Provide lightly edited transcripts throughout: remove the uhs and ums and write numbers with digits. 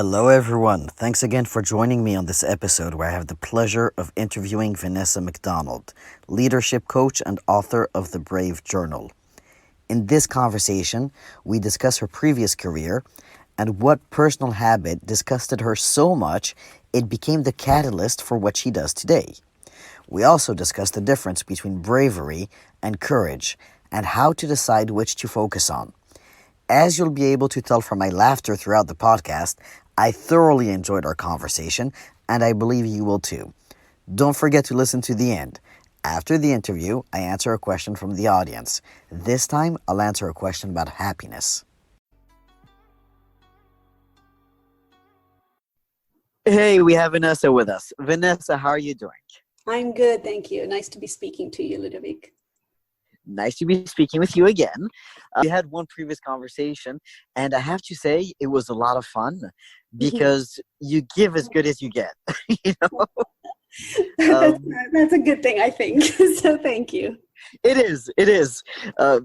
Hello, everyone. Thanks again for joining me on this episode where I have the pleasure of interviewing Vanessa McDonald, leadership coach and author of The Brave Journal. In this conversation, we discuss her previous career and what personal habit disgusted her so much it became the catalyst for what she does today. We also discuss the difference between bravery and courage and how to decide which to focus on. As you'll be able to tell from my laughter throughout the podcast, I thoroughly enjoyed our conversation, and I believe you will too. Don't forget to listen to the end. After the interview, I answer a question from the audience. This time, I'll answer a question about happiness. Hey, we have Vanessa with us. Vanessa, how are you doing? I'm good, thank you. Nice to be speaking to you, Ludovic. Nice to be speaking with you again. We had one previous conversation, and I have to say it was a lot of fun because you give as good as you get. you know? That's a good thing, I think. So thank you. It is. I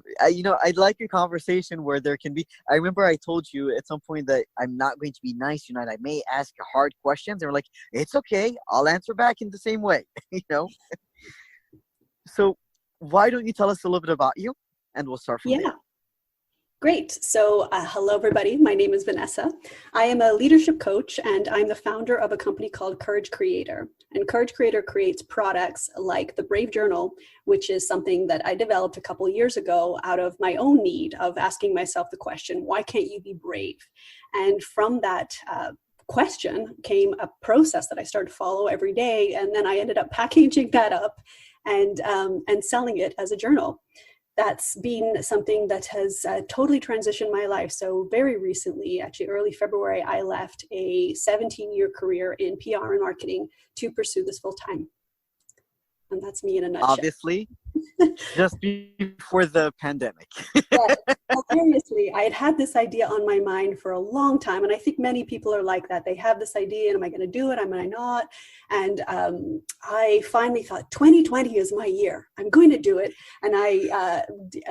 like a conversation where there can be. I remember I told you at some point that I'm not going to be nice tonight. I may ask hard questions. They were like, "It's okay. I'll answer back in the same way." So why don't you tell us a little bit about you, and we'll start from there. Great. So hello, everybody. My name is Vanessa. I am a leadership coach, and I'm the founder of a company called Courage Creator. And Courage Creator creates products like the Brave Journal, which is something that I developed a couple of years ago out of my own need of asking myself the question, why can't you be brave? And from that question came a process that I started to follow every day. And then I ended up packaging that up and selling it as a journal. That's been something that has totally transitioned my life. So very recently, actually early February, I left a 17-year career in PR and marketing to pursue this full time. And that's me in a nutshell. Obviously, just before the pandemic. Yes. Seriously, I had this idea on my mind for a long time. And I think many people are like that. They have this idea, and am I going to do it? Am I not? And I finally thought 2020 is my year. I'm going to do it. And I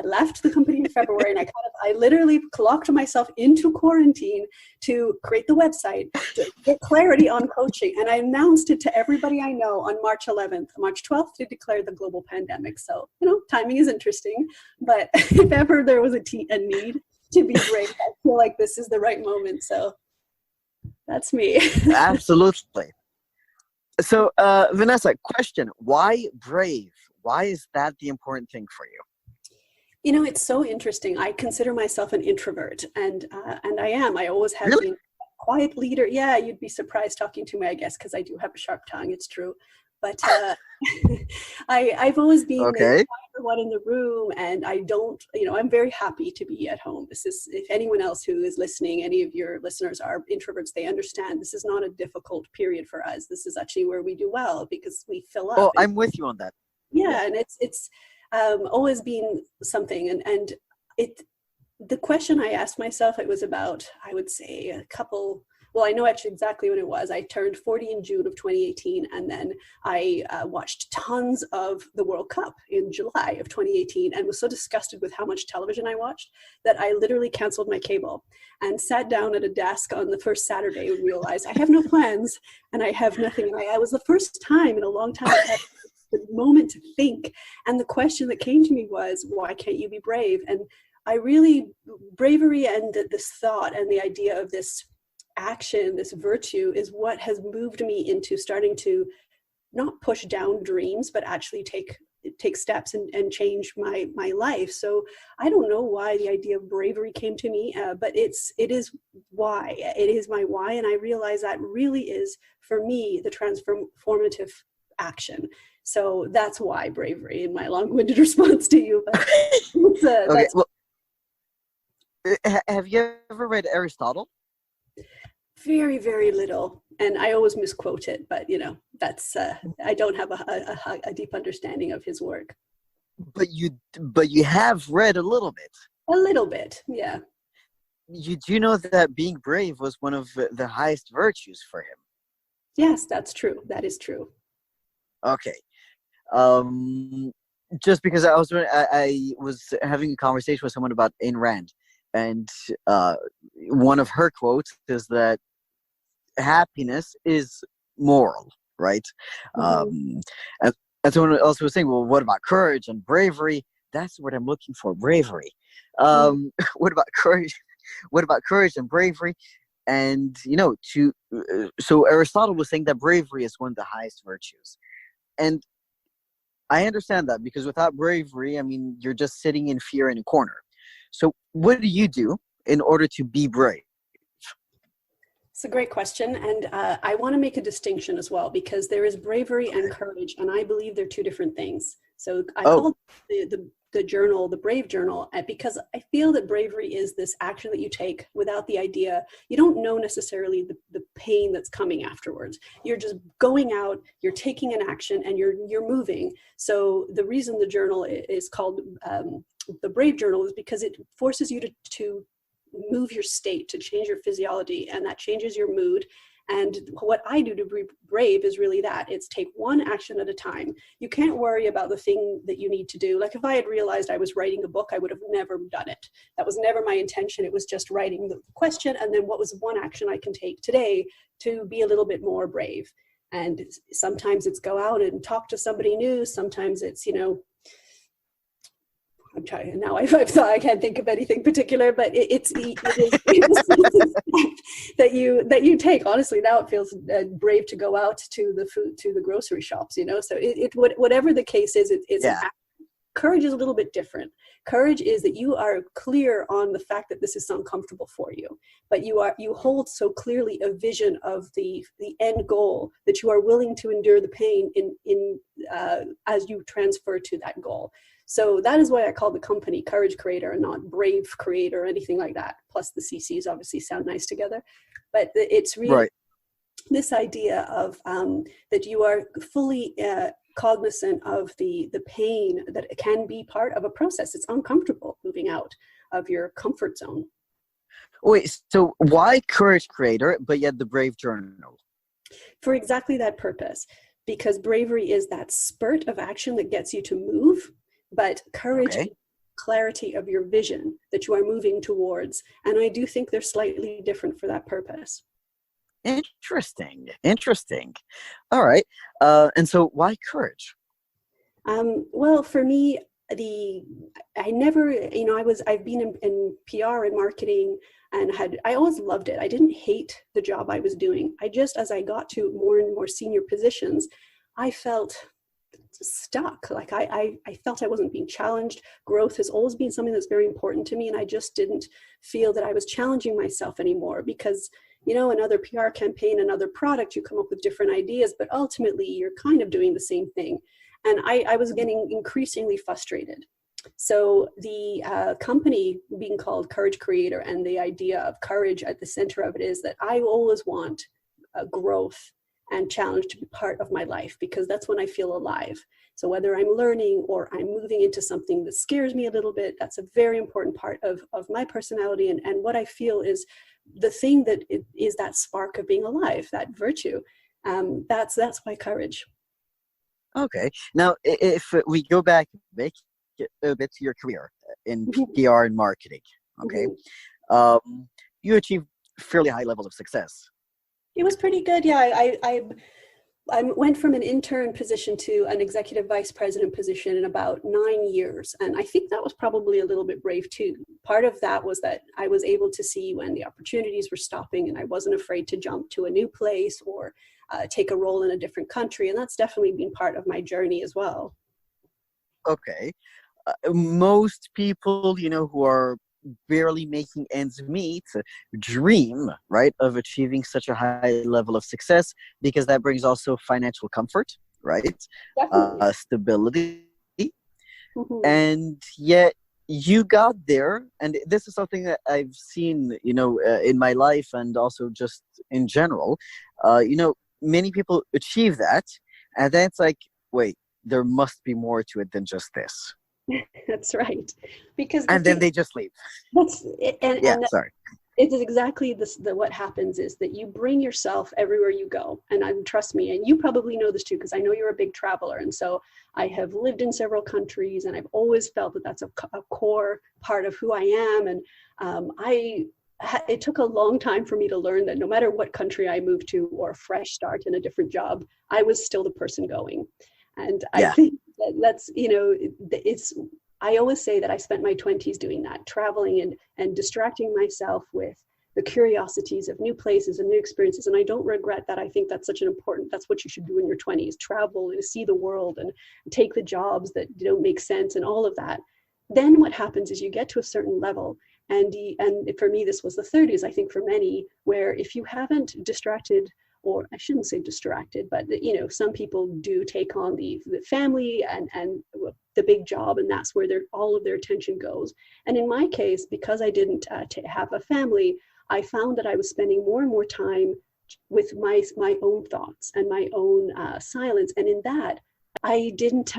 left the company in February, and I literally locked myself into quarantine to create the website, to get clarity on coaching. And I announced it to everybody I know on March 11th. March 12th, they declared the global pandemic. So, timing is interesting. But if ever there was a need to be brave, I feel like this is the right moment. So that's me. Absolutely. So, Vanessa, question, why brave? Why is that the important thing for you? It's so interesting. I consider myself an introvert, and I am. I always have Really? been a quiet leader. Yeah, you'd be surprised talking to me, I guess, because I do have a sharp tongue. It's true. But I've always been the quieter one in the room, and I don't, I'm very happy to be at home. This is, if anyone else who is listening, any of your listeners are introverts, they understand this is not a difficult period for us. This is actually where we do well because we fill up. Oh, I'm with you on that. Yeah, and it's always been something, and the question I asked myself, it was about, I would say, I know actually exactly when it was. I turned 40 in June of 2018, and then I watched tons of the World Cup in July of 2018 and was so disgusted with how much television I watched that I literally canceled my cable and sat down at a desk on the first Saturday and realized I have no plans and I have nothing. And I was the first time in a long time I had the moment to think. And the question that came to me was, why can't you be brave? And bravery and this thought and the idea of this action, this virtue, is what has moved me into starting to not push down dreams, but actually take steps and change my life. So I don't know why the idea of bravery came to me, but it is my why. And I realize that really is, for me, the transformative action. So that's why bravery, in my long-winded response to you. But Okay, well, have you ever read Aristotle? Very, very little, and I always misquote it. But that's I don't have a deep understanding of his work. But you have read a little bit. A little bit, yeah. You do know that being brave was one of the highest virtues for him. Yes, that's true. That is true. Okay. Just because I was having a conversation with someone about Ayn Rand, and one of her quotes is that happiness is moral, right? Mhm. And, and someone else was saying, well, what about courage and bravery? That's what I'm looking for, bravery. Mhm. What about courage? What about courage and bravery? And so Aristotle was saying that bravery is one of the highest virtues, and I understand that, because without bravery, I mean, you're just sitting in fear in a corner. So what do you do in order to be brave? It's a great question. And I want to make a distinction as well, because there is bravery and Okay. courage, and I believe they're two different things. So I Oh, call the journal the Brave Journal, because I feel that bravery is this action that you take without the idea. You don't know necessarily the pain that's coming afterwards. You're just going out, you're taking an action, and you're moving. So the reason the journal is called the Brave Journal is because it forces you to move your state, to change your physiology, and that changes your mood. And what I do to be brave is really that. It's take one action at a time. You can't worry about the thing that you need to do. Like if I had realized I was writing a book, I would have never done it. That was never my intention. It was just writing the question, and then what was one action I can take today to be a little bit more brave. And sometimes it's go out and talk to somebody new. Sometimes it's, I'm trying now. I've thought I can't think of anything particular, but it is that you take. Honestly, now it feels brave to go out to the grocery shops. So whatever the case is, it's an yeah. act. Courage is a little bit different. Courage is that you are clear on the fact that this is uncomfortable for you, but you hold so clearly a vision of the end goal that you are willing to endure the pain in as you transfer to that goal. So that is why I call the company Courage Creator and not Brave Creator or anything like that. Plus the CCs obviously sound nice together, but it's really Right. this idea of that you are fully cognizant of the pain that can be part of a process. It's uncomfortable moving out of your comfort zone. Wait, so why Courage Creator, but yet the Brave Journal? For exactly that purpose, because bravery is that spurt of action that gets you to move, but courage is Okay. clarity of your vision that you are moving towards. And I do think they're slightly different for that purpose. Interesting. Interesting. All right. And so why courage? Well, for me, the I never, I've been in PR and marketing, and I always loved it. I didn't hate the job I was doing. I just, as I got to more and more senior positions, I felt stuck. Like I felt I wasn't being challenged. Growth has always been something that's very important to me, and I just didn't feel that I was challenging myself anymore, because another PR campaign, another product, you come up with different ideas, but ultimately you're kind of doing the same thing. And I was getting increasingly frustrated. So the company being called Courage Creator, and the idea of courage at the center of it, is that I always want growth and challenge to be part of my life, because that's when I feel alive. So whether I'm learning or I'm moving into something that scares me a little bit, that's a very important part of my personality, and what I feel is the thing that is that spark of being alive, that virtue. That's why courage. Okay. Now, if we go back a bit to your career in Mhm. PR and marketing, okay, Mhm. you achieved fairly high level of success. It was pretty good. Yeah, I went from an intern position to an executive vice president position in about 9 years. And I think that was probably a little bit brave too. Part of that was that I was able to see when the opportunities were stopping, and I wasn't afraid to jump to a new place or take a role in a different country. And that's definitely been part of my journey as well. Okay. Most people, who are barely making ends meet, dream, right, of achieving such a high level of success, because that brings also financial comfort, right? Definitely. Stability. Mhm. And yet you got there. And this is something that I've seen, in my life and also just in general. Many people achieve that. And then it's like, wait, there must be more to it than just this. That's right. Because the And then thing they just leave. that's Yeah, and sorry. it is exactly this. What happens is that you bring yourself everywhere you go, and trust me, and you probably know this too, because I know you're a big traveler, and so I have lived in several countries, and I've always felt that that's a core part of who I am, and I it took a long time for me to learn that no matter what country I moved to or a fresh start in a different job, I was still the person going. And I Yeah. think that's, I always say that I spent my 20s doing that, traveling and distracting myself with the curiosities of new places and new experiences. And I don't regret that. I think that's that's what you should do in your 20s, travel and see the world and take the jobs that don't make sense and all of that. Then what happens is you get to a certain level, and for me, this was the 30s, I think for many, where if you haven't distracted, or I shouldn't say distracted, but some people do take on the family and the big job, and that's where all of their attention goes. And in my case, because I didn't have a family, I found that I was spending more and more time with my own thoughts and my own silence. And in that, I didn't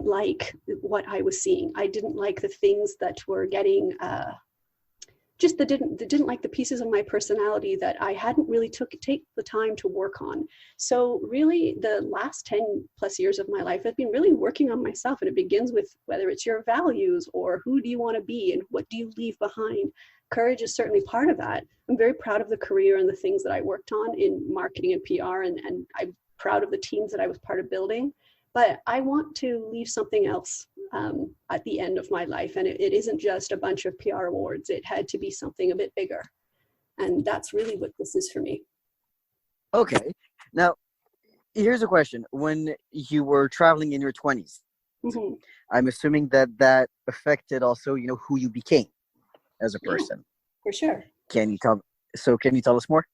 like what I was seeing. I didn't like the things that were getting just that didn't like the pieces of my personality that I hadn't really take the time to work on. So really the last 10 plus years of my life, I've been really working on myself, and it begins with whether it's your values or who do you want to be and what do you leave behind. Courage is certainly part of that. I'm very proud of the career and the things that I worked on in marketing and PR, and I'm proud of the teams that I was part of building. But I want to leave something else at the end of my life. And it isn't just a bunch of PR awards. It had to be something a bit bigger. And that's really what this is for me. Okay. Now, here's a question. When you were traveling in your 20s, Mm-hmm. I'm assuming that affected also, who you became as a person. Yeah, for sure. Can you tell us more?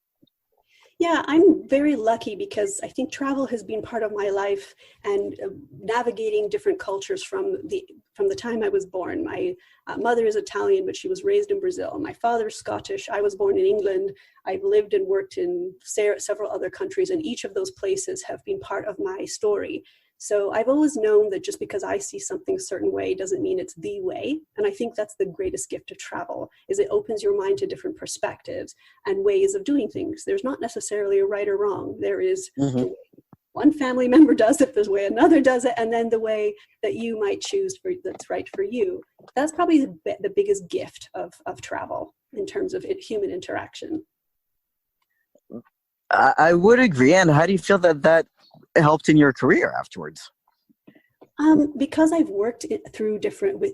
Yeah, I'm very lucky because I think travel has been part of my life, and navigating different cultures from the time I was born. My mother is Italian, but she was raised in Brazil. My father's Scottish. I was born in England. I've lived and worked in several other countries, and each of those places have been part of my story. So I've always known that just because I see something a certain way doesn't mean it's the way. And I think that's the greatest gift of travel, is it opens your mind to different perspectives and ways of doing things. There's not necessarily a right or wrong. There is the way one family member does it, the way another does it, and then the way that you might choose that's right for you. That's probably the biggest gift of travel in terms of human interaction. I would agree. And how do you feel that helped in your career afterwards? Because I've worked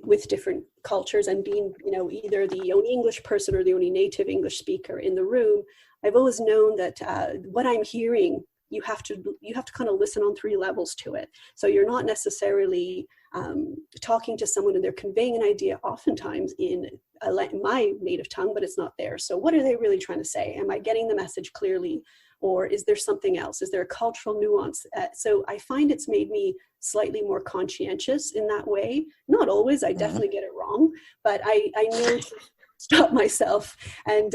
with different cultures and being, either the only English person or the only native English speaker in the room, I've always known that what I'm hearing, you have to kind of listen on three levels to it. So you're not necessarily talking to someone and they're conveying an idea oftentimes in my native tongue, but it's not there. So what are they really trying to say? Am I getting the message clearly? Or is there something else? Is there a cultural nuance? So I find it's made me slightly more conscientious in that way. Not always, I definitely get it wrong, but I know to stop myself and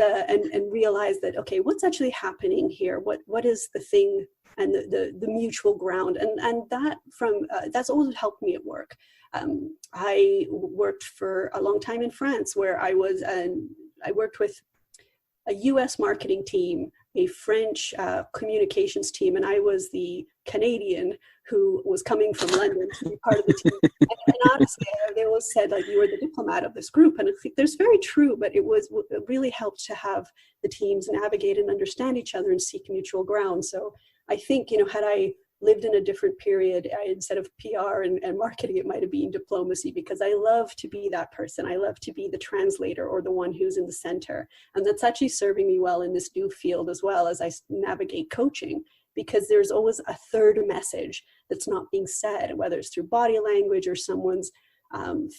realize that, okay, what's actually happening here? What is the thing and the mutual ground? And that's always helped me at work. I worked for a long time in France, where I worked with a US marketing team, a French communications team, and I was the Canadian who was coming from London to be part of the team. And honestly, they always said, like, you were the diplomat of this group. And there's very true, but it really helped to have the teams navigate and understand each other and seek mutual ground. So I think, had I lived in a different period, instead of PR and marketing, it might have been diplomacy, because I love to be that person. I love to be the translator or the one who's in the center. And that's actually serving me well in this new field as well as I navigate coaching, because there's always a third message that's not being said, whether it's through body language or someone's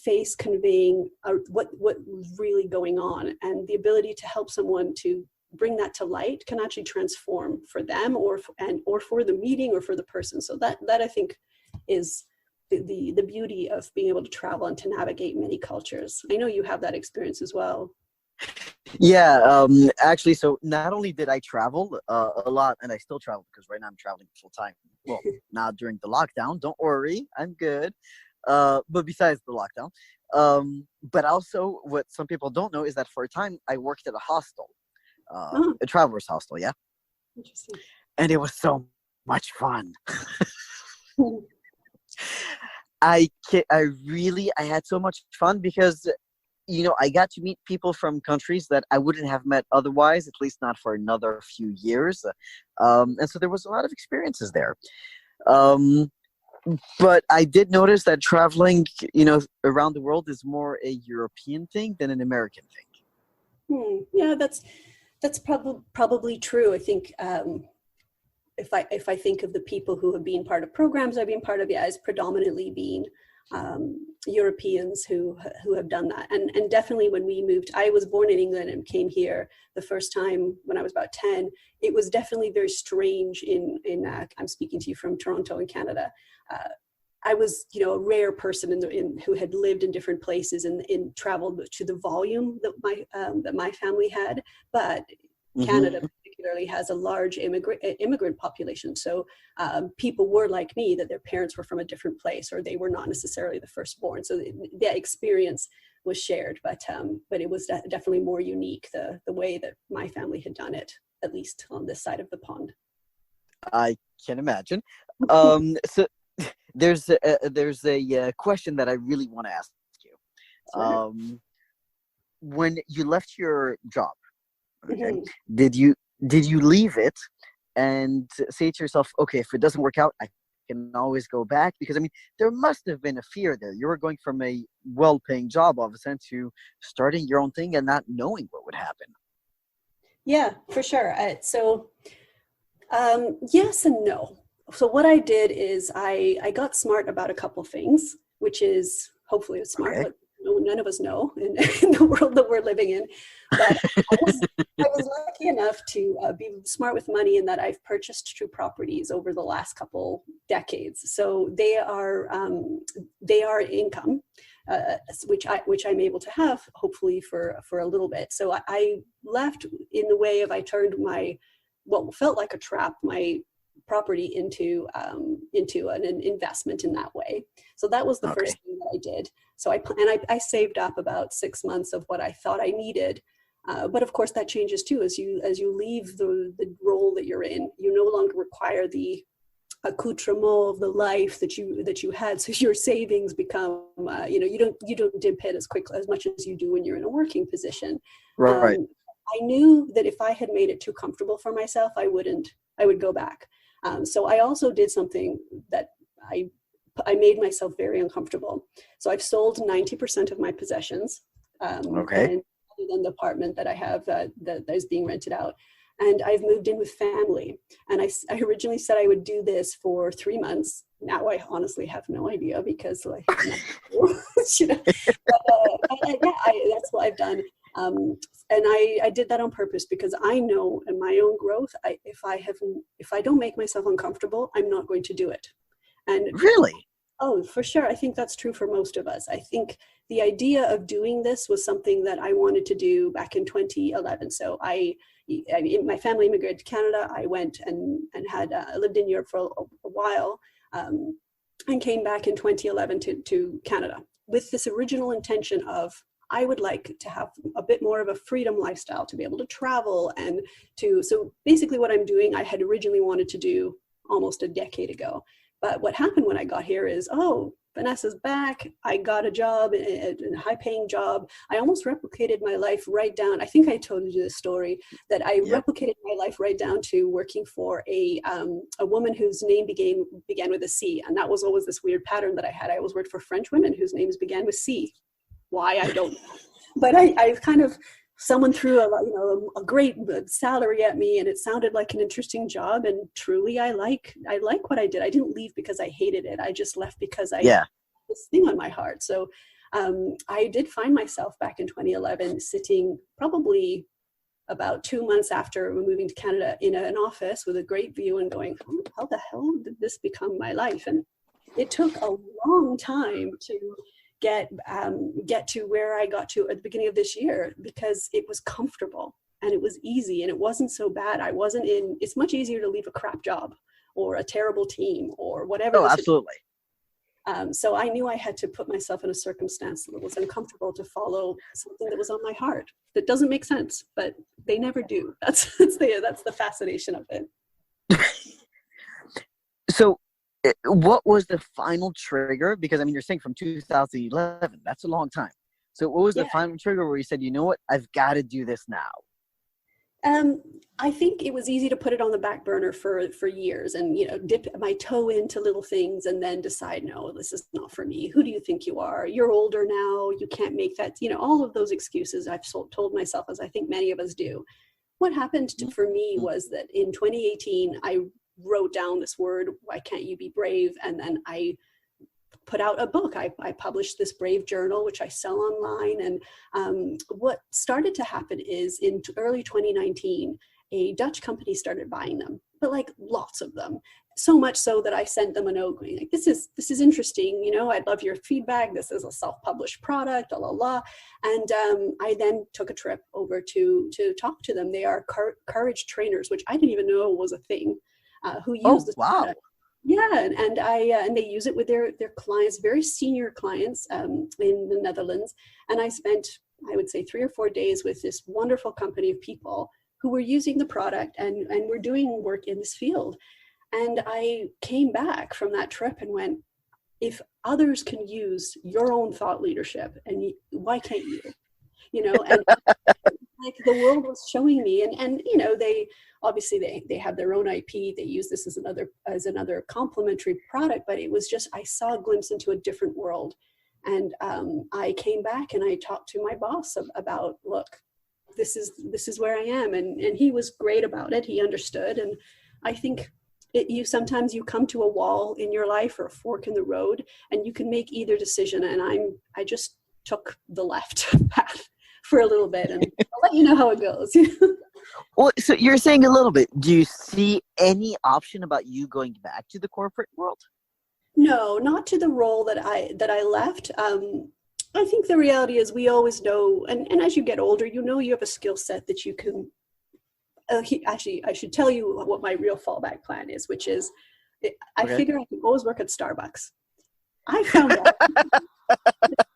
face conveying what's really going on. And the ability to help someone to bring that to light can actually transform for them or for the meeting or for the person. So that I think is the beauty of being able to travel and to navigate many cultures. I know you have that experience as well. Yeah, actually, so not only did I travel a lot, and I still travel because right now I'm traveling full time. Well, not during the lockdown. Don't worry, I'm good. But besides the lockdown, but also what some people don't know is that for a time I worked at a hostel. A traveler's hostel, yeah. Interesting. And it was so much fun. I had so much fun because, I got to meet people from countries that I wouldn't have met otherwise, at least not for another few years. And so there was a lot of experiences there. Um, but I did notice that traveling, around the world is more a European thing than an American thing. Yeah, that's probably true. I think if I think of the people who have been part of programs I've been part of, yeah, it's predominantly been Europeans who have done that. And definitely when we moved, I was born in England and came here the first time when I was about 10. It was definitely very strange I'm speaking to you from Toronto in Canada. I was, a rare person who had lived in different places and traveled to the volume that my family had. But Canada particularly has a large immigrant population. So people were like me, that their parents were from a different place, or they were not necessarily the firstborn. So that experience was shared, but it was definitely more unique, the way that my family had done it, at least on this side of the pond. I can imagine. So there's a question that I really want to ask you. When you left your job, okay, did you leave it and say to yourself, okay, if it doesn't work out, I can always go back? Because there must have been a fear there. You were going from a well-paying job all of a sudden to starting your own thing and not knowing what would happen. Yeah, for sure. Yes and no. So what I did is I got smart about a couple things, which is hopefully smart, okay, but none of us know in the world that we're living in. But I was lucky enough to be smart with money in that I've purchased 2 properties over the last couple decades. So they are income, which I'm able to have hopefully for a little bit. So I left in the way of, I turned what felt like a trap, my property into an investment in that way. So that was the first thing that I did. So I saved up about 6 months of what I thought I needed. But of course that changes too. As you leave the role that you're in, you no longer require the accoutrement of the life that you had. So your savings become, you don't dip it as much as you do when you're in a working position. Right. I knew that if I had made it too comfortable for myself, I would go back. So I also did something that I made myself very uncomfortable. So I've sold 90% of my possessions. And other than the apartment that I have that is being rented out. And I've moved in with family. And I originally said I would do this for 3 months. Now I honestly have no idea because yeah, that's what I've done. And I did that on purpose because I know in my own growth, if I don't make myself uncomfortable, I'm not going to do it. And really? Oh, for sure. I think that's true for most of us. I think the idea of doing this was something that I wanted to do back in 2011. So my family immigrated to Canada. I went and had lived in Europe for a while and came back in 2011 to Canada with this original intention of, I would like to have a bit more of a freedom lifestyle, to be able to travel so basically what I'm doing, I had originally wanted to do almost a decade ago. But what happened when I got here is, Vanessa's back. I got a job, a high-paying job. I almost replicated my life right down. I think I told you this story, that I replicated my life right down to working for a woman whose name began with a C. And that was always this weird pattern that I had. I always worked for French women whose names began with C. Why, I don't know. But I've kind of, someone threw a great salary at me, and it sounded like an interesting job. And truly, I like what I did. I didn't leave because I hated it. I just left because I had this thing on my heart. So I did find myself back in 2011 sitting probably about 2 months after moving to Canada in an office with a great view and going, how the hell did this become my life? And it took a long time to get to where I got to at the beginning of this year, because it was comfortable and it was easy and it wasn't so bad. It's much easier to leave a crap job or a terrible team or whatever. Oh, absolutely. So I knew I had to put myself in a circumstance that was uncomfortable to follow something that was on my heart. That doesn't make sense, but they never do. That's the fascination of it. So what was the final trigger? Because you're saying from 2011, that's a long time. So what was the Yeah. final trigger where you said, you know what, I've got to do this now? I think it was easy to put it on the back burner for years and, dip my toe into little things and then decide, no, this is not for me. Who do you think you are? You're older now. You can't make that, all of those excuses I've told myself, as I think many of us do. What happened for me was that in 2018, I wrote down this word, why can't you be brave? And then I put out a book. I published this Brave journal, which I sell online. And what started to happen is in early 2019, a Dutch company started buying them, but like lots of them. So much so that I sent them a note going like, this is interesting. I'd love your feedback. This is a self-published product, And I then took a trip over to talk to them. They are courage trainers, which I didn't even know was a thing, who use this product. Yeah, and they use it with their clients, very senior clients in the Netherlands. And I spent, I would say, 3 or 4 days with this wonderful company of people who were using the product and were doing work in this field. And I came back from that trip and went, if others can use your own thought leadership, and why can't you? And like the world was showing me, and they obviously they have their own IP. They use this as another complementary product, but it was just, I saw a glimpse into a different world. And I came back and I talked to my boss about, look, this is where I am, and he was great about it. He understood. And I think sometimes you come to a wall in your life or a fork in the road, and you can make either decision. And I just took the left path for a little bit, and I'll let you know how it goes. Well, so you're saying a little bit. Do you see any option about you going back to the corporate world? No, not to the role that I left. I think the reality is we always know, and as you get older, you have a skill set that you can. Actually, I should tell you what my real fallback plan is, which is I figure I can always work at Starbucks. I found out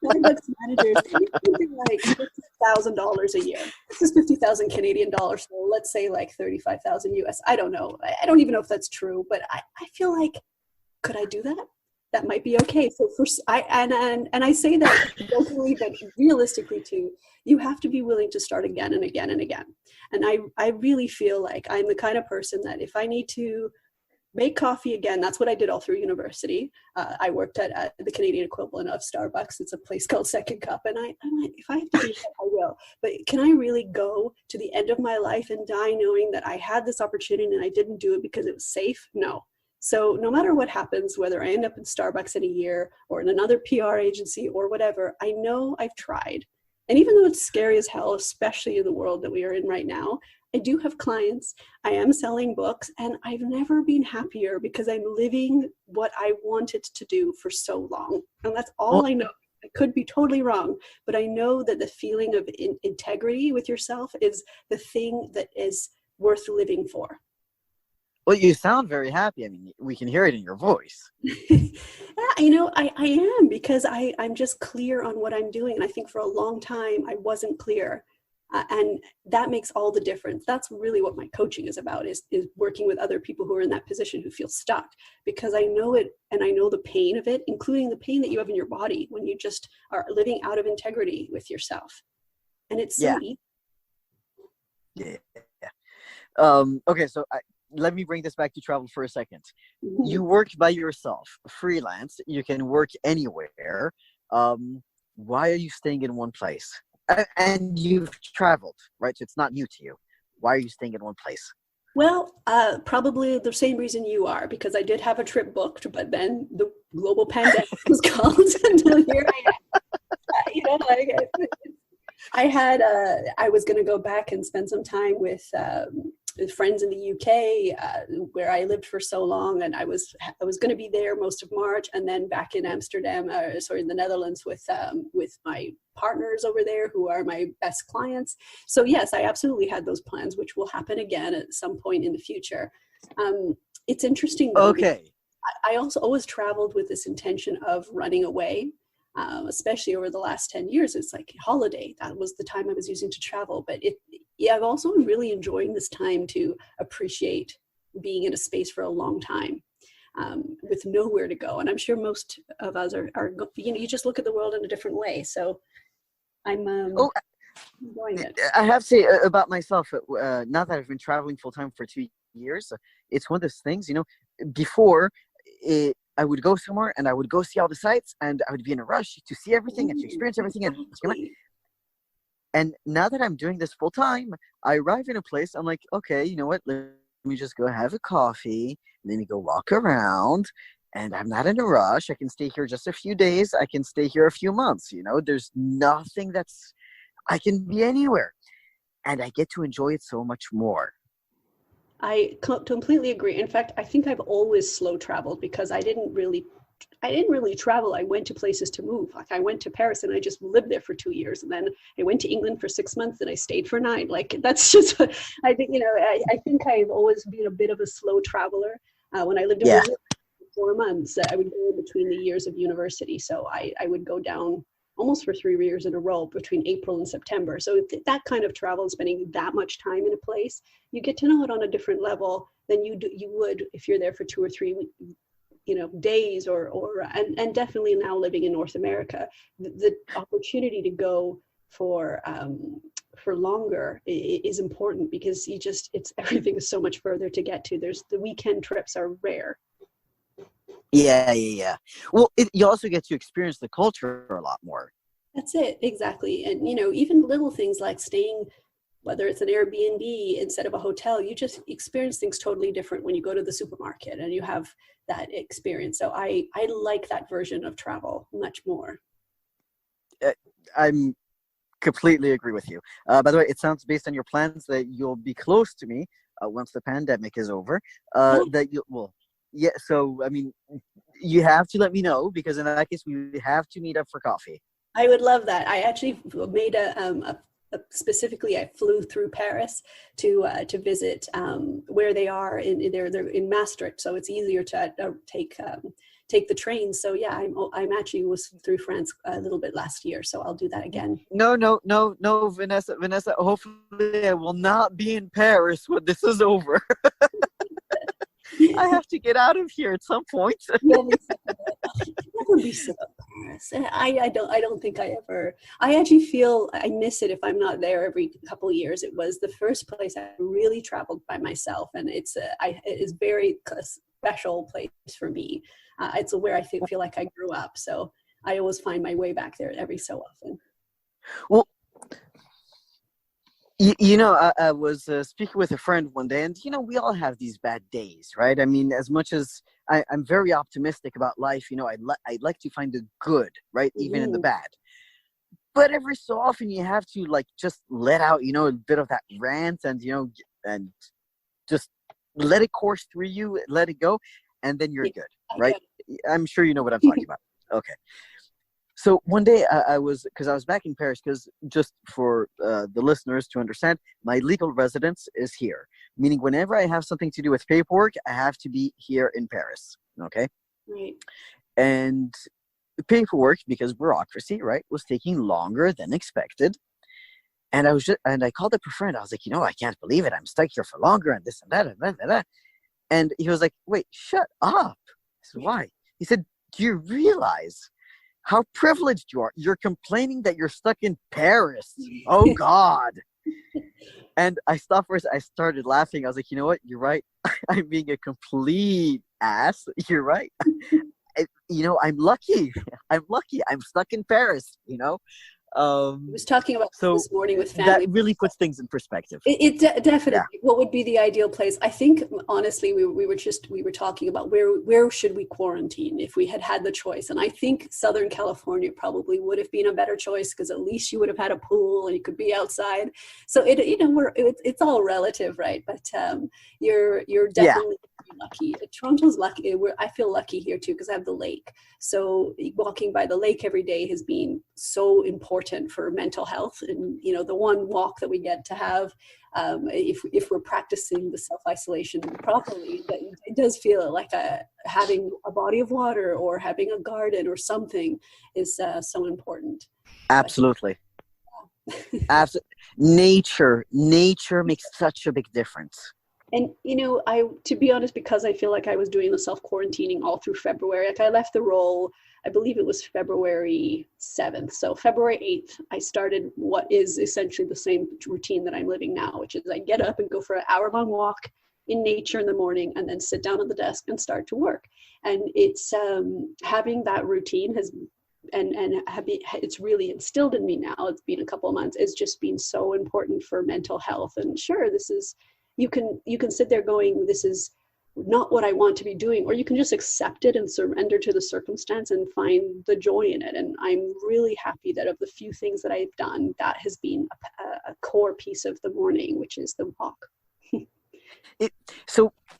Starbucks managers something like $50,000 a year. This is 50,000 Canadian dollars, so let's say like 35,000 US. I don't know. I don't even know if that's true, but I feel like, could I do that? That might be okay. So I say that jokingly, but realistically too, you have to be willing to start again and again and again. And I really feel like I'm the kind of person that if I need to make coffee again, that's what I did all through university. I worked at the Canadian equivalent of Starbucks. It's a place called Second Cup. And I'm like, if I have to do that, I will. But can I really go to the end of my life and die knowing that I had this opportunity and I didn't do it because it was safe? No. So no matter what happens, whether I end up in Starbucks in a year or in another PR agency or whatever, I know I've tried. And even though it's scary as hell, especially in the world that we are in right now, I do have clients, I am selling books, and I've never been happier because I'm living what I wanted to do for so long. And that's all I know. I could be totally wrong, but I know that the feeling of integrity with yourself is the thing that is worth living for. Well, you sound very happy. I mean, we can hear it in your voice. I am, because I'm just clear on what I'm doing. And I think for a long time, I wasn't clear. And that makes all the difference. That's really what my coaching is about, is working with other people who are in that position, who feel stuck, because I know it, and I know the pain of it, including the pain that you have in your body when you just are living out of integrity with yourself. And it's so easy. Yeah. Okay, so let me bring this back to travel for a second. Mm-hmm. You work by yourself, freelance. You can work anywhere. Why are you staying in one place? And you've traveled, right? So it's not new to you. Why are you staying in one place? Well, probably the same reason you are, because I did have a trip booked, but then the global pandemic was called until here I am. I was going to go back and spend some time with friends in the UK, where I lived for so long, and I was going to be there most of March, and then back in Amsterdam, in the Netherlands with my partners over there, who are my best clients. So yes, I absolutely had those plans, which will happen again at some point in the future. It's interesting, though, okay. I also always traveled with this intention of running away. Especially over the last 10 years, it's like holiday. That was the time I was using to travel. But I'm also really enjoying this time to appreciate being in a space for a long time, with nowhere to go. And I'm sure most of us are you just look at the world in a different way. So I'm Oh, enjoying it. I have to say about myself, now that I've been traveling full time for 2 years, it's one of those things, before I would go somewhere and I would go see all the sites and I would be in a rush to see everything and to experience everything and to come back. Exactly. And now that I'm doing this full time, I arrive in a place, I'm like, okay, you know what? Let me just go have a coffee, let me go walk around, and I'm not in a rush. I can stay here just a few days. I can stay here a few months. There's nothing I can be anywhere. And I get to enjoy it so much more. I completely agree. In fact, I think I've always slow traveled because I didn't really travel. I went to places to move. Like I went to Paris and I just lived there for 2 years, and then I went to England for 6 months and I stayed for 9. Like that's just I think I think I've always been a bit of a slow traveler. When I lived in Yeah. Brazil for 4 months, I would go in between the years of university. So I would go down almost for 3 years in a row between April and September. So that kind of travel, spending that much time in a place, you get to know it on a different level than you would if you're there for 2 or 3 days and definitely now living in North America, the opportunity to go for longer is important because everything is so much further to get to. The weekend trips are rare. Yeah. Well, you also get to experience the culture a lot more. That's it, exactly. And even little things like staying, whether it's an Airbnb instead of a hotel, you just experience things totally different when you go to the supermarket and you have that experience. So I like that version of travel much more. I'm completely agree with you. By the way, it sounds based on your plans that you'll be close to me once the pandemic is over. That you will. Yeah. So I mean, you have to let me know because in that case we have to meet up for coffee. I would love that. I actually made specifically, I flew through Paris to visit where they are they're in Maastricht, so it's easier to take the train. So yeah, I'm actually was through France a little bit last year, so I'll do that again. No, Vanessa. Hopefully, I will not be in Paris when this is over. I have to get out of here at some point. Never be sick of Paris. I don't think I ever. I actually feel I miss it if I'm not there every couple of years. It was the first place I really traveled by myself, and it is very special place for me. It's where I feel like I grew up. So I always find my way back there every so often. Well, I was speaking with a friend one day, and we all have these bad days, right? I mean, as much as I'm very optimistic about life, I'd like to find the good, right, even in the bad. But every so often, you have to just let out, a bit of that rant, and and just let it course through you, let it go, and then you're good, right? I'm sure you know what I'm talking about. Okay. So one day I was back in Paris, because just for the listeners to understand, my legal residence is here, meaning whenever I have something to do with paperwork, I have to be here in Paris. Okay. Right. And paperwork, because bureaucracy, right, was taking longer than expected. And I called up a friend. I was like, I can't believe it. I'm stuck here for longer and this and that and that and that. And he was like, wait, shut up. I said, why? He said, do you realize how privileged you are? You're complaining that you're stuck in Paris. Oh, God. And I stopped first. I started laughing. I was like, you know what? You're right. I'm being a complete ass. You're right. I'm lucky. I'm stuck in Paris, I was talking about this morning with family. That really puts things in perspective. Definitely. Yeah. What would be the ideal place? I think, honestly, we were talking about where should we quarantine if we had the choice. And I think Southern California probably would have been a better choice, because at least you would have had a pool and you could be outside. So it's all relative, right? But you're definitely lucky. Toronto's lucky. I feel lucky here too, because I have the lake. So walking by the lake every day has been so important for mental health. And the one walk that we get to have, if we're practicing the self-isolation properly, that it does feel like having a body of water or having a garden or something is so important. Absolutely. Absolutely. Nature makes such a big difference. And to be honest, because I feel like I was doing the self-quarantining all through February, like I left the role, I believe it was February 7th. So February 8th, I started what is essentially the same routine that I'm living now, which is I get up and go for an hour-long walk in nature in the morning and then sit down at the desk and start to work. And it's having that routine has it's really instilled in me now. It's been a couple of months. It's just been so important for mental health. And sure, this is, you can sit there going, this is not what I want to be doing, or you can just accept it and surrender to the circumstance and find the joy in it. And I'm really happy that of the few things that I've done, that has been a core piece of the morning, which is the walk.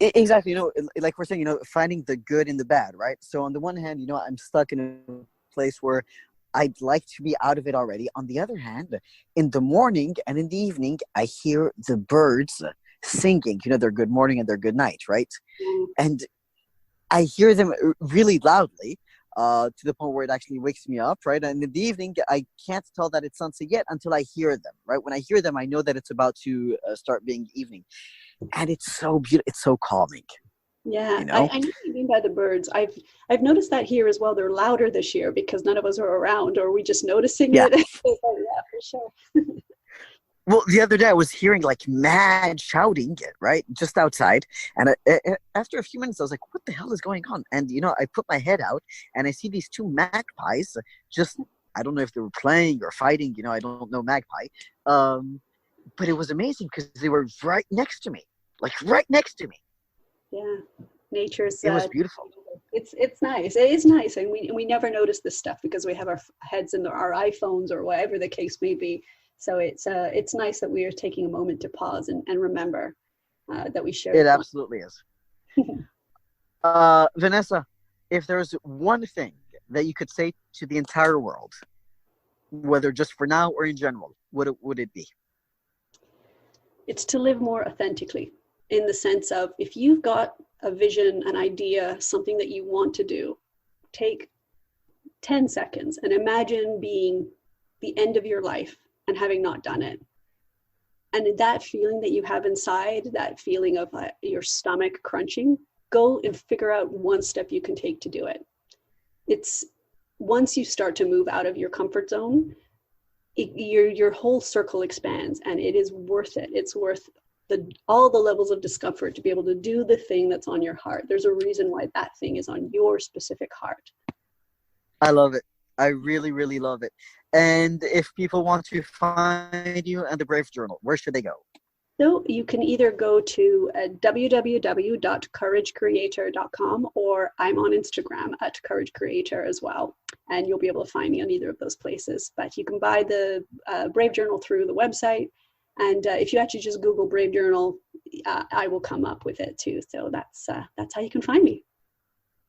Exactly, like we're saying, finding the good in the bad, right? So on the one hand, I'm stuck in a place where I'd like to be out of it already. On the other hand, in the morning and in the evening, I hear the birds singing, their good morning and their good night, right? And I hear them really loudly, to the point where it actually wakes me up, right? And in the evening, I can't tell that it's sunset yet until I hear them, right? When I hear them, I know that it's about to start being evening. And it's so beautiful. It's so calming. Yeah, I know what you mean by the birds. I've noticed that here as well. They're louder this year because none of us are around, or are we just noticing it? Yeah, for sure. Well, the other day I was hearing like mad shouting, right, just outside. And after a few minutes, I was like, what the hell is going on? And, I put my head out and I see these two magpies just, I don't know if they were playing or fighting, I don't know magpie. But it was amazing because they were right next to me, like right next to me. Yeah, nature's. It was beautiful. It's nice. It is nice, and we never notice this stuff because we have our heads in our iPhones or whatever the case may be. So it's nice that we are taking a moment to pause and remember that we share. It absolutely is. Vanessa, if there's one thing that you could say to the entire world, whether just for now or in general, what would it be? It's to live more authentically, in the sense of, if you've got a vision, an idea, something that you want to do, take 10 seconds and imagine being the end of your life and having not done it. And that feeling that you have inside, that feeling of your stomach crunching, go and figure out one step you can take to do it. It's once you start to move out of your comfort zone, your whole circle expands, and it is worth it. It's worth all the levels of discomfort to be able to do the thing that's on your heart. There's a reason why that thing is on your specific heart. I love it. I really, really love it. And if people want to find you and the Brave Journal, where should they go? So you can either go to www.couragecreator.com, or I'm on Instagram at Courage Creator as well. And you'll be able to find me on either of those places. But you can buy the Brave Journal through the website. And if you actually just Google Brave Journal, I will come up with it too. So that's how you can find me.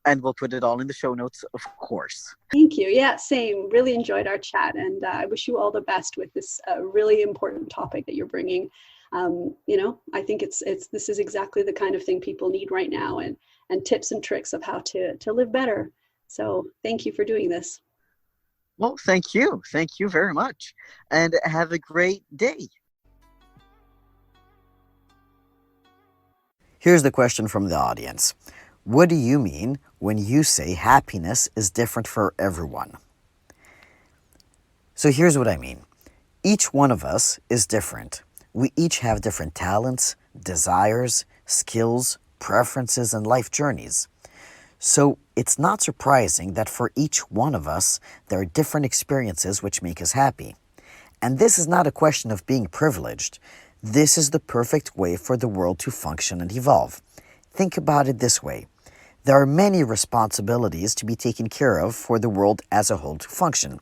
And we'll put it all in the show notes, of course. Thank you. Yeah, same. Really enjoyed our chat. And I wish you all the best with this really important topic that you're bringing. I think this is exactly the kind of thing people need right now, and tips and tricks of how to live better. So thank you for doing this. Well, thank you. Thank you very much. And have a great day. Here's the question from the audience. What do you mean when you say happiness is different for everyone? So here's what I mean. Each one of us is different. We each have different talents, desires, skills, preferences, and life journeys. So it's not surprising that for each one of us, there are different experiences which make us happy. And this is not a question of being privileged. This is the perfect way for the world to function and evolve. Think about it this way. There are many responsibilities to be taken care of for the world as a whole to function.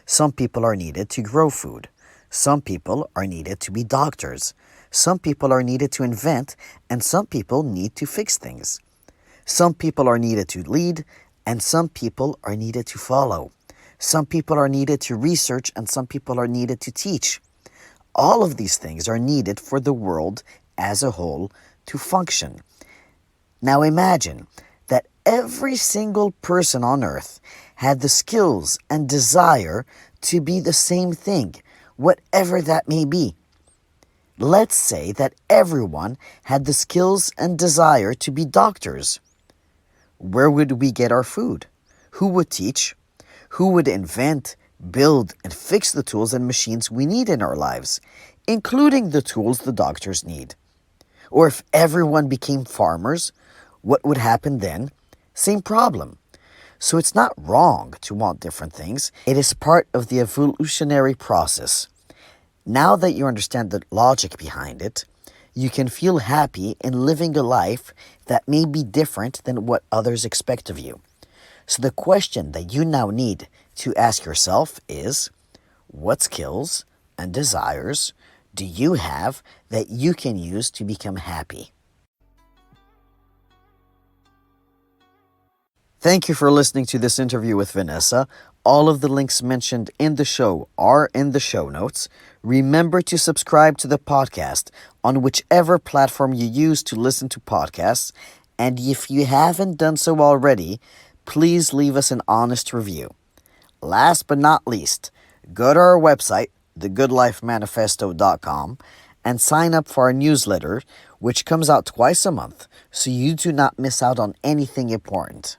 Some people are needed to grow food. Some people are needed to be doctors. Some people are needed to invent, and some people need to fix things. Some people are needed to lead, and some people are needed to follow. Some people are needed to research, and some people are needed to teach. All of these things are needed for the world as a whole to function. Now imagine that every single person on earth had the skills and desire to be the same thing, whatever that may be. Let's say that everyone had the skills and desire to be doctors. Where would we get our food? Who would teach? Who would invent, build, and fix the tools and machines we need in our lives, including the tools the doctors need? Or if everyone became farmers, what would happen then? Same problem. So it's not wrong to want different things. It is part of the evolutionary process. Now that you understand the logic behind it, you can feel happy in living a life that may be different than what others expect of you. So the question that you now need to ask yourself is, what skills and desires do you have that you can use to become happy? Thank you for listening to this interview with Vanessa. All of the links mentioned in the show are in the show notes. Remember to subscribe to the podcast on whichever platform you use to listen to podcasts. And if you haven't done so already, please leave us an honest review. Last but not least, go to our website, thegoodlifemanifesto.com, and sign up for our newsletter, which comes out twice a month, so you do not miss out on anything important.